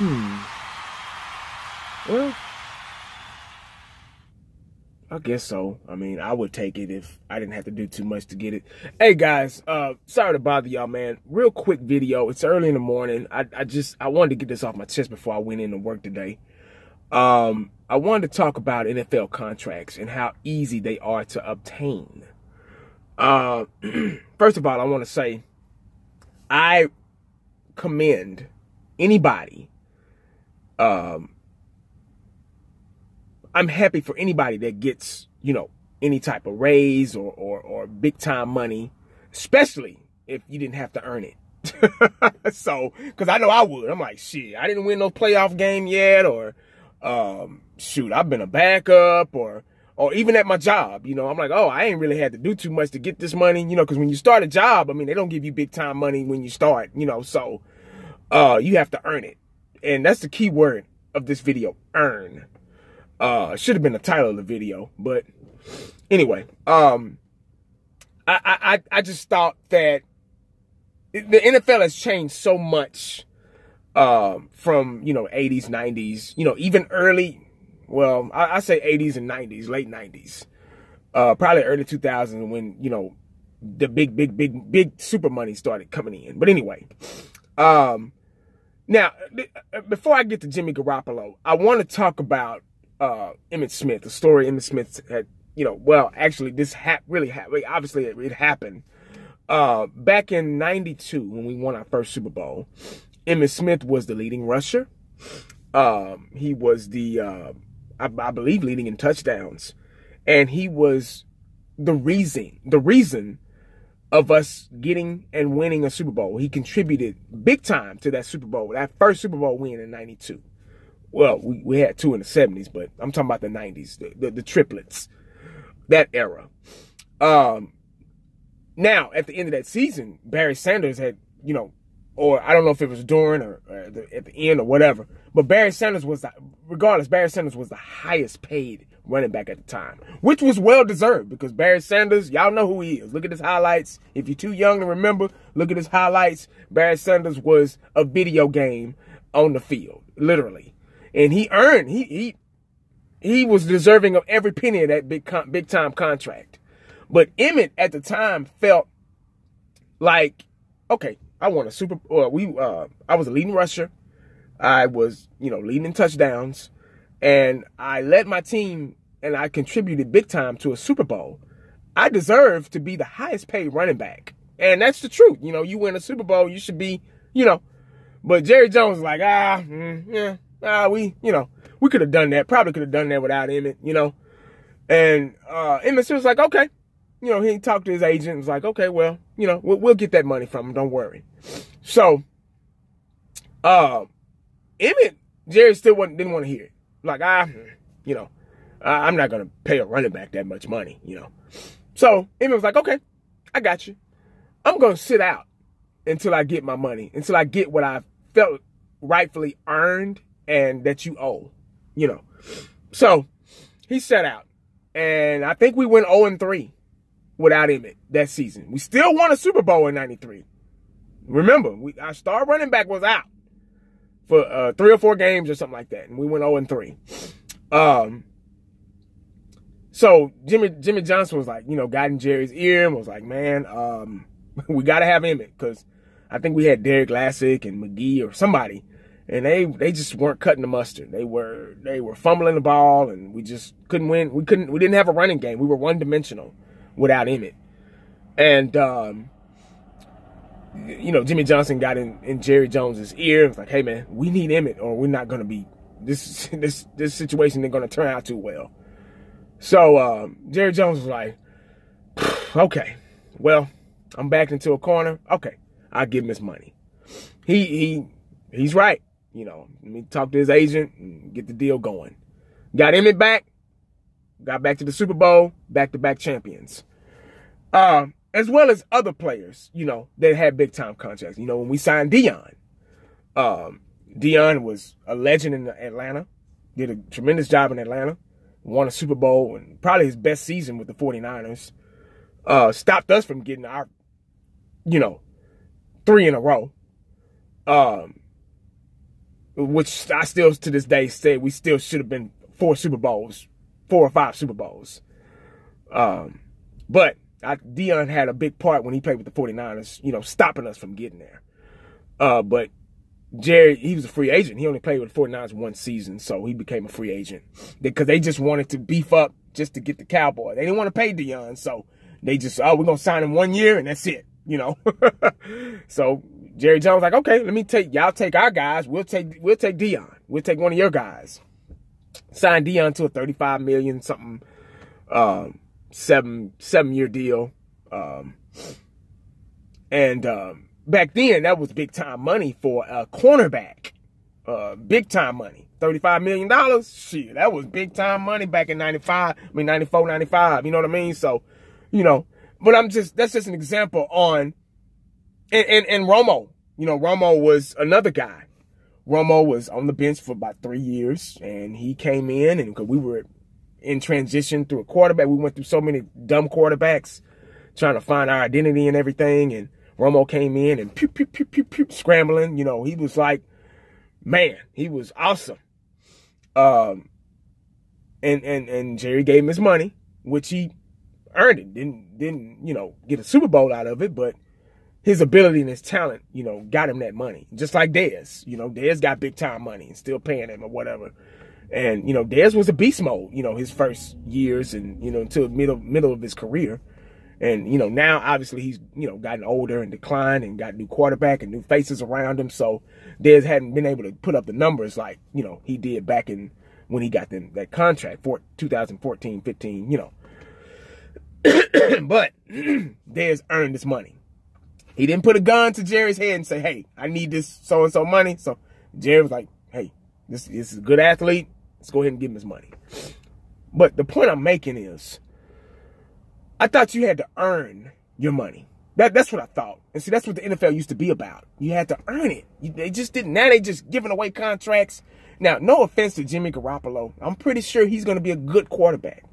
Well, I guess so. I mean, I would take it if I didn't have to do too much to get it. Hey guys, sorry to bother y'all, man. Real quick video. It's early in the morning. I wanted to get this off my chest before I went into work today. I wanted to talk about NFL contracts and how easy they are to obtain. First of all, I want to say I commend anybody. I'm happy for anybody that gets, any type of raise or big time money, especially if you didn't have to earn it. So, because I know I would. I'm like, shit, I didn't win no playoff game yet, or shoot, I've been a backup, or even at my job, I'm like, oh, I ain't really had to do too much to get this money, because when you start a job, I mean, they don't give you big time money when you start, so you have to earn it. And that's the key word of this video, earn. Should have been the title of the video, but anyway, I just thought that the NFL has changed so much, from, 80s, 90s, even early, well, I say 80s and 90s, late 90s, probably early 2000s when, the big super money started coming in. But anyway, now, before I get to Jimmy Garoppolo, I want to talk about Emmitt Smith, the story Emmitt Smith had, well, actually, this really happened. Obviously, it happened. Back in '92, when we won our first Super Bowl, Emmitt Smith was the leading rusher. He was the, I believe, leading in touchdowns. And he was the reason of us getting and winning a Super Bowl. He contributed big time to that Super Bowl, that first Super Bowl win in '92. Well, we had two in the 70s, but I'm talking about the 90s, the triplets, that era. Now, at the end of that season, Barry Sanders had, or I don't know if it was during or at the end or whatever, but Barry Sanders was, Barry Sanders was the highest paid running back at the time, which was well deserved because Barry Sanders, y'all know who he is. Look at his highlights. If you're too young to remember, look at his highlights. Barry Sanders was a video game on the field, literally. And he earned, he was deserving of every penny of that big time contract. But Emmitt at the time felt like, okay, I won a Super Bowl. I was a leading rusher. I was, leading in touchdowns, and I led my team and I contributed big time to a Super Bowl. I deserve to be the highest paid running back. And that's the truth. You win a Super Bowl, you should be, but Jerry Jones was like, we could have done that. Probably could have done that without Emmitt, And Emmitt was like, okay. He talked to his agent and was like, okay, well, we'll get that money from him. Don't worry. So, Emmitt, Jerry still didn't want to hear it. Like, I'm not going to pay a running back that much money, So, Emmitt was like, okay, I got you. I'm going to sit out until I get my money, until I get what I felt rightfully earned and that you owe, So, he sat out. And I think we went 0-3 without Emmitt that season. We still won a Super Bowl in '93. Remember, our star running back was out for 3 or 4 games or something like that. And we went 0-3. So Jimmy Johnson was like, got in Jerry's ear and was like, man, we got to have Emmitt because I think we had Derek Lassick and McGee or somebody. And they just weren't cutting the mustard. They were fumbling the ball, and we just couldn't win. We didn't have a running game. We were one-dimensional without Emmitt. And Jimmy Johnson got in Jerry Jones's ear and was like, hey man, we need Emmitt or we're not gonna be this situation ain't gonna turn out too well. So Jerry Jones was like, okay, well, I'm backed into a corner. Okay, I'll give him his money. He's right. Let me talk to his agent and get the deal going. Got Emmitt back. Got back to the Super Bowl. Back-to-back champions. As well as other players, that had big-time contracts. When we signed Deion. Deion was a legend in Atlanta. Did a tremendous job in Atlanta. Won a Super Bowl and probably his best season with the 49ers. Stopped us from getting our, 3 in a row. which I still to this day say we still should have been 4 or 5 Super Bowls. But Deion had a big part when he played with the 49ers, you know, stopping us from getting there. But Jerry, he was a free agent. He only played with the 49ers 1 season, so he became a free agent. Because they just wanted to beef up just to get the Cowboy. They didn't want to pay Deion, so they just, we're going to sign him 1 year, and that's it, you know. So Jerry Jones was like, okay, y'all take our guys. We'll take Deion. We'll take one of your guys. Signed Deion to a $35 million something, 7-year deal. Back then, that was big time money for a cornerback. Big time money. $35 million. Shit, that was big time money back in 94, 95. You know what I mean? So, you know, but that's just an example on, and Romo. You know, Romo was another guy. Romo was on the bench for about 3 years, and he came in, and because we were in transition through a quarterback, we went through so many dumb quarterbacks trying to find our identity and everything, and Romo came in and pew, pew, pew, pew, pew, scrambling. You know, he was like, man, he was awesome. And Jerry gave him his money, which he earned it. Didn't, you know, get a Super Bowl out of it, but his ability and his talent, you know, got him that money. Just like Dez. You know, Dez got big time money and still paying him or whatever. And, you know, Dez was a beast mode, you know, his first years and, you know, until middle of his career. And, you know, now obviously he's, you know, gotten older and declined and got new quarterback and new faces around him. So Dez hadn't been able to put up the numbers like, you know, he did back in when he got that contract for 2014, 15, you know. But Dez earned his money. He didn't put a gun to Jerry's head and say, hey, I need this so-and-so money. So Jerry was like, hey, this is a good athlete. Let's go ahead and give him his money. But the point I'm making is, I thought you had to earn your money. That's what I thought. And see, that's what the NFL used to be about. You had to earn it. They just didn't. Now they just giving away contracts. Now, no offense to Jimmy Garoppolo. I'm pretty sure he's going to be a good quarterback.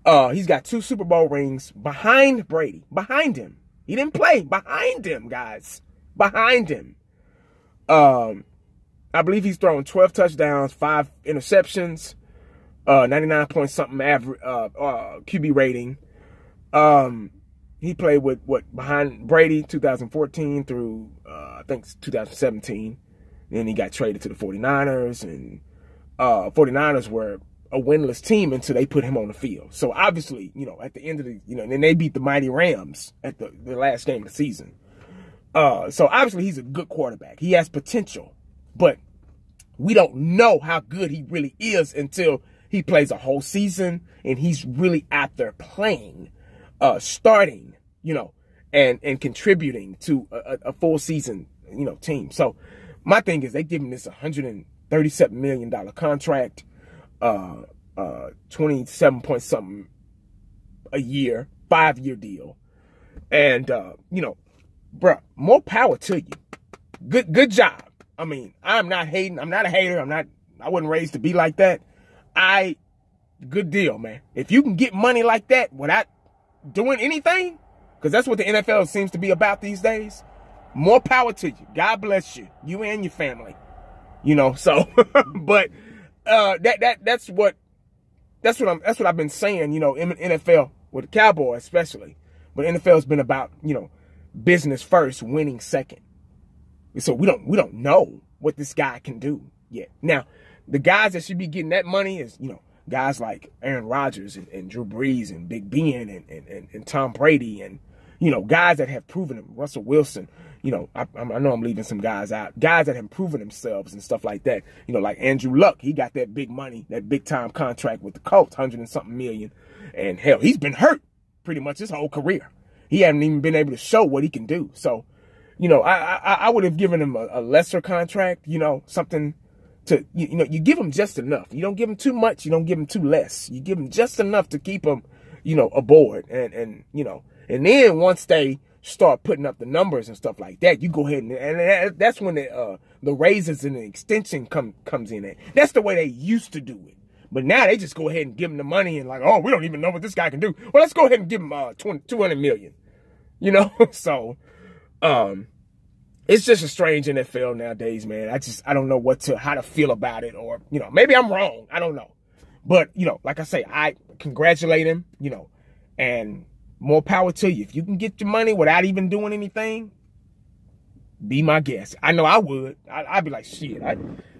He's got 2 Super Bowl rings behind Brady. Behind him. He didn't play. Behind him, guys. Behind him. I believe he's thrown 12 touchdowns, 5 interceptions, 99 point something average QB rating. He played with behind Brady 2014 through I think 2017. Then he got traded to the 49ers, and 49ers were a winless team until they put him on the field. So obviously, you know, at the end of the, you know, and then they beat the mighty Rams at the last game of the season. So obviously he's a good quarterback. He has potential, but we don't know how good he really is until he plays a whole season and he's really out there playing, starting, you know, and contributing to a full season, you know, team. So my thing is they give him this $137 million contract, 27 point something a year, 5-year deal. And, you know, bruh, more power to you. Good job. I mean, I'm not hating. I'm not a hater. I wasn't raised to be like that. Good deal, man. If you can get money like that without doing anything, because that's what the NFL seems to be about these days, more power to you. God bless you. You and your family. You know, so, but, that's what I've been saying, you know, in NFL with the Cowboys especially. But NFL's been about, you know, business first, winning second. So we don't know what this guy can do yet. Now, the guys that should be getting that money is, you know, guys like Aaron Rodgers and Drew Brees and Big Ben and Tom Brady and, you know, guys that have proven them. Russell Wilson, you know, I know I'm leaving some guys out. Guys that have proven themselves and stuff like that. You know, like Andrew Luck, he got that big money, that big time contract with the Colts, 100 and something million. And hell, he's been hurt pretty much his whole career. He hasn't even been able to show what he can do. So, you know, I would have given him a lesser contract, you know, something to, you know, you give him just enough. You don't give him too much. You don't give him too less. You give him just enough to keep him, you know, aboard. And you know, and then once they start putting up the numbers and stuff like that, you go ahead and that's when the raises and the extension comes in. That's the way they used to do it. But now they just go ahead and give him the money and like, oh, we don't even know what this guy can do. Well, let's go ahead and give him $200 million. You know, so it's just a strange NFL nowadays, man. I don't know how to feel about it, or, you know, maybe I'm wrong. I don't know. But, you know, like I say, I congratulate him, you know, and more power to you. If you can get your money without even doing anything, be my guest. I know I would. I'd be like, shit,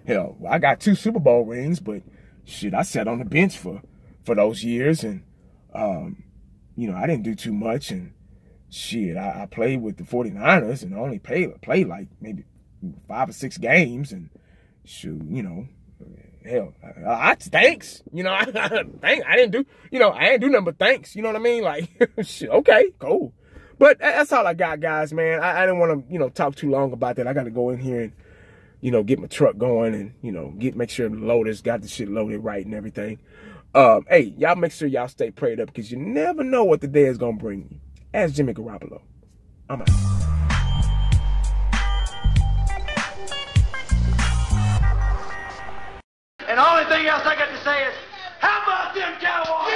hell, I got 2 Super Bowl rings, but shit, I sat on the bench for those years, and, you know, I didn't do too much, and shit, I played with the 49ers and only played like maybe 5 or 6 games, and shoot, you know, hell, thanks, you know, I didn't do nothing but thanks, you know what I mean? Like, shit, okay, cool. But that's all I got, guys, man. I didn't want to, you know, talk too long about that. I got to go in here and, you know, get my truck going and, you know, make sure the loader's got the shit loaded right and everything. Hey, y'all make sure y'all stay prayed up, because you never know what the day is going to bring you. As Jimmy Garoppolo, I'm out. And the only thing else I got to say is, how about them Cowboys?